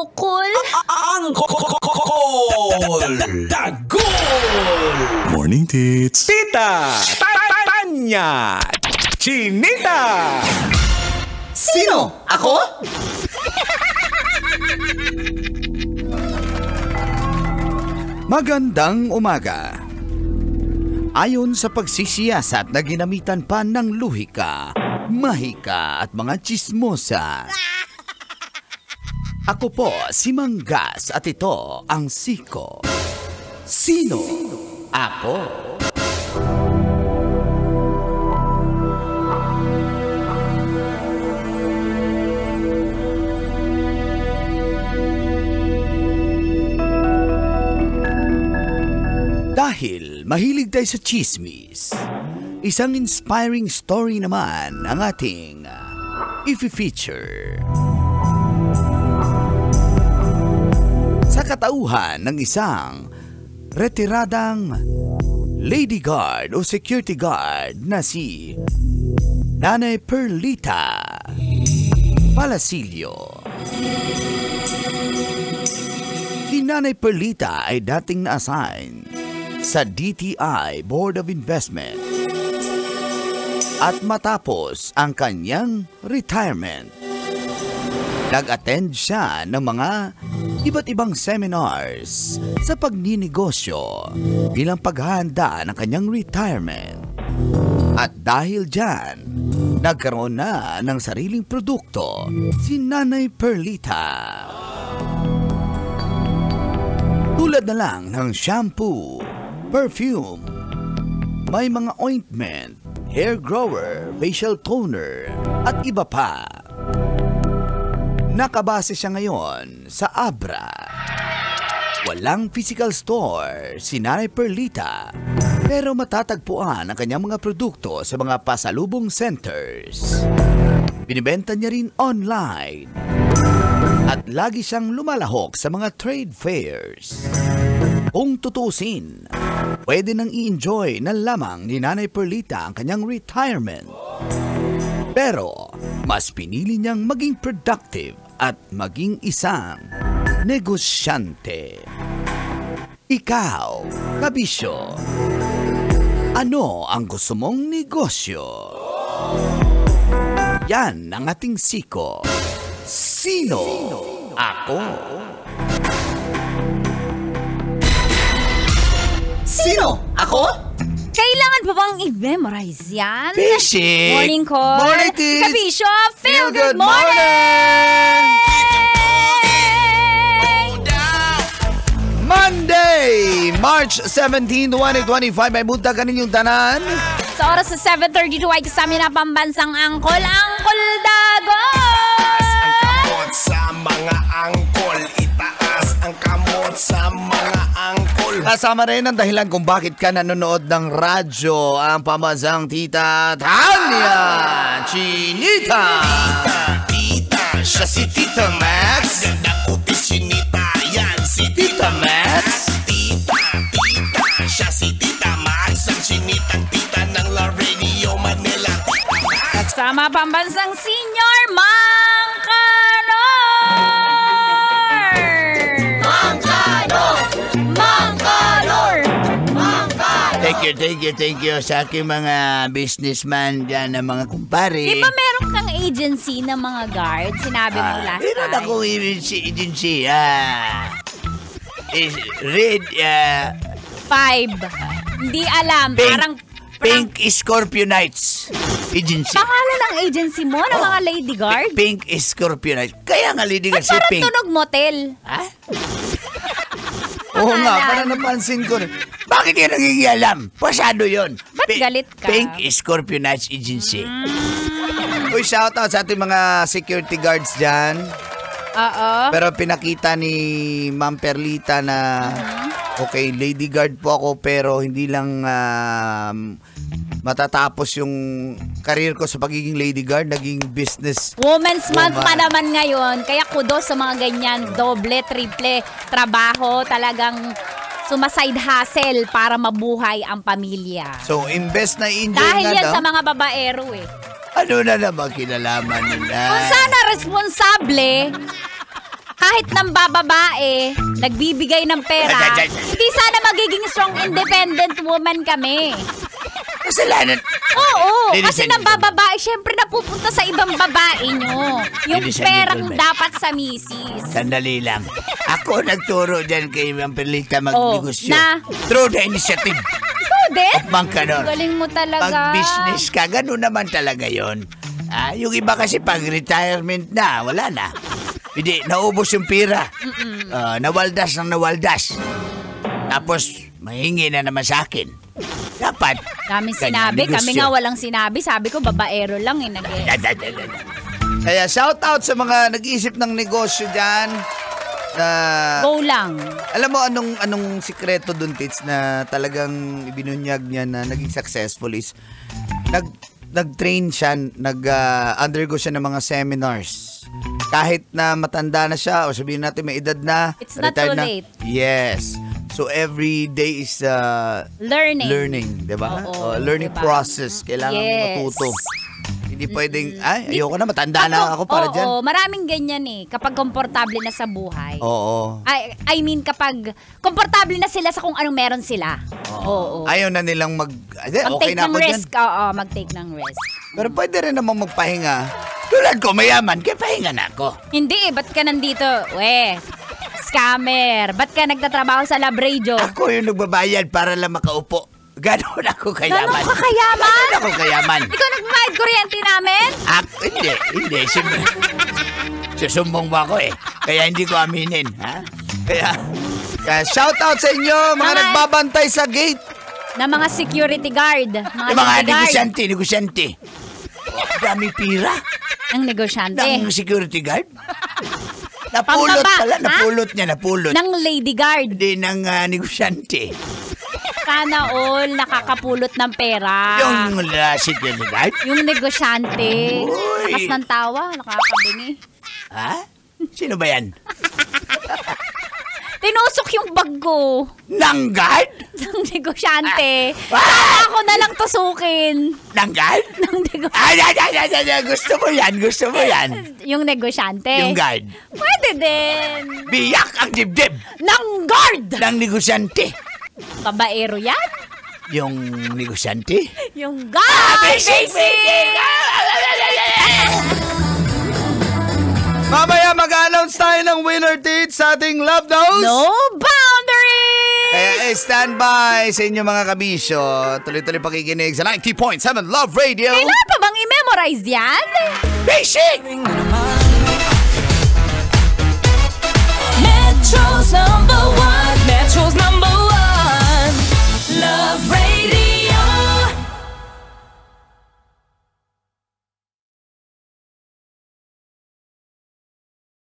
Angkol! Dagol! Morning, tits. Tita! Tanya! Chinita! Sino? Ako? Magandang umaga. Ayon sa pagsisiyasat na ginamitan pa ng luhika, mahika at mga tsismosa. Ako po si Manggas at ito ang Siko. Sino? Ako. Dahil mahilig tayo sa chismis, isang inspiring story naman ang ating i-feature. Sa katauhan ng isang retiradang lady guard o security guard na si Nanay Perlita Palasilio. Si Nanay Perlita ay dating na-assign sa DTI Board of Investment at matapos ang kanyang retirement, nag-attend siya ng mga iba't ibang seminars sa pagninegosyo bilang paghahanda ng kanyang retirement. At dahil dyan, nagkaroon na ng sariling produkto si Nanay Perlita. Tulad na lang ng shampoo, perfume, may mga ointment, hair grower, facial toner, at iba pa. Nakabase siya ngayon sa Abra. Walang physical store si Nanay Perlita, pero matatagpuan ang kanyang mga produkto sa mga pasalubong centers. Binibenta niya rin online. At lagi siyang lumalahok sa mga trade fairs. Kung tutusin, pwede nang i-enjoy na lamang ni Nanay Perlita ang kanyang retirement. Pero mas pinili niyang maging productive at maging isang negosyante. Ikaw, kabisyo, ano ang gusto mong negosyo? Yan ang ating Siko. Sino? Ako. Sino? Ako? Kailangan pa bang i-memorize yan? Bishi! Morning call! Morning, tits! Kabisyo! Feel good morning! Monday, March 17, 2025. May bunta ka ninyong tanan. Sa oras sa 7:32 ay kasama na pambansang angkol, Angkol Dagol! Ang kamot sa mga angkol, itaas ang kamot sa mga angkol. Kasama rin ang dahilan kung bakit ka nanonood ng radyo, ang pambansang Tita Tanya Chinita. Tita, siya si Tita Max. Ganda ko ti Chinita, yan si Tita Max. Tita, siya si Tita Max. Ang Chinitang tita ng La Radio Manila. Kasama pambansang senior, Mangkanor! Mangkanor! Mangkanor! Mangkanor! Thank you sa aking mga businessman dyan, na mga kumpare. Di ba meron kang agency ng mga guard? Sinabi mo last Meron time. akong agency, Red, 5. Hindi alam. Parang Pink Scorpionites Agency. pangalan ng agency mo ng mga lady guard? Pink Scorpionites. Kaya nga lady guard si Parang Pink. tunog motel. Ha? Oo nga, parang napansin ko rin. Bakit yun nangingialam? Pasado yun. Ba't galit ka? Pink Scorpionites Agency. Uy, shoutout sa ating mga security guards dyan. Oo. Pero pinakita ni Ma'am Perlita na okay, lady guard po ako, pero hindi lang matatapos yung career ko sa pagiging lady guard, naging business. Women's Month pa naman ngayon. Kaya kudos sa mga ganyan. Doble, triple trabaho. Talagang sumaside hustle para mabuhay ang pamilya. So, invest na enjoy Dahil nga yan daw. sa mga babaero eh. Ano na naman kinalaman nila? Kung sana responsable, kahit nang bababae, nagbibigay ng pera, hindi sana magiging strong independent woman kami. Kasalanan. Oo, Ladies kasi and nang bababae, syempre napupunta sa ibang babae nyo. Yung Ladies and perang gentlemen. dapat sa misis. Sandali lang. Ako nagturo dyan kay Ma'am Perlita magnegosyo. na? Through the initiative Ikaw din? of Bangkanor. Galing mo talaga. Pag-business ka, ganun naman talaga yon. Yung iba kasi pag-retirement na, wala na. Hindi, naubos yung pira. Nawaldas ng nawaldas. Tapos, mahingi na naman sa akin. Dapat. Daming ganyan, sinabi. Kami negosyo. nga walang sinabi. Sabi ko, babaero lang eh. Kaya shout out sa mga nag-iisip ng negosyo dyan. Go lang. Alam mo anong sikreto dun, Tits, na talagang ibinunyag niya na naging successful is nag-train siya, undergo siya ng mga seminars. Kahit na matanda na siya o sabihin natin may edad na, It's not retired too na. late. Yes. So every day is Learning. 'di ba? Oo, Learning diba? process. Kailangan Yes. matuto. Hindi pwedeng, ayoko na, matanda na ako para dyan. Oo, maraming ganyan eh. Kapag komportable na sa buhay. Oo. I mean, kapag komportable na sila sa kung anong meron sila. Oo. Ayaw na nilang okay Mag-take na ng ako dyan. risk. Oo, mag-take ng risk. Pero pwede rin namang magpahinga. Tulad ko, mayaman, kaya pahinga na ako. Hindi eh, ba't ka nandito? Scammer. Ba't ka nagtatrabaho sa lab radio? Ako yung nagbabayad para lang makaupo. Ganon ako kayaman. Ganon ka kayaman? Ganon ako kayaman. Ikaw nagbayad kuryente namin? Hindi. Susumbong ba ako eh. Kaya hindi ko aminin. Ha? Kaya shout out sa inyo, mga Mga- nagbabantay sa gate. Na mga security guard. Yung mga negosyante. Daming pira Ng negosyante. ng security guard. Napulot Pambaba, pala. ha? Napulot. Ng lady guard. Hindi ng negosyante. Sana all nakakapulot ng pera. Yung security guard. Yung negosyante. Uy. Lakas ng tawa. Nakakabingi. Ha? Sino ba yan? Tinusok yung bag ko. Ng guard? Ng negosyante. Ah. Sana ako na lang tusukin. Ng guard? Ng negosyante. Gusto mo yan. Yung negosyante. Yung guard. Pwede din. Biyak ang dibdib Ng guard. ng negosyante. Babaero yan. Yung negosyante? Yung guard. Basic! Mamaya mag-announce tayo ng winner, Tits, sa ating Love Notes. No boundaries. Kaya stand by sa inyo mga kabisyo. Tuloy-tuloy pakikinig sa 90.7 Love Radio. Kailangan pa bang i-memorize yan? Basic!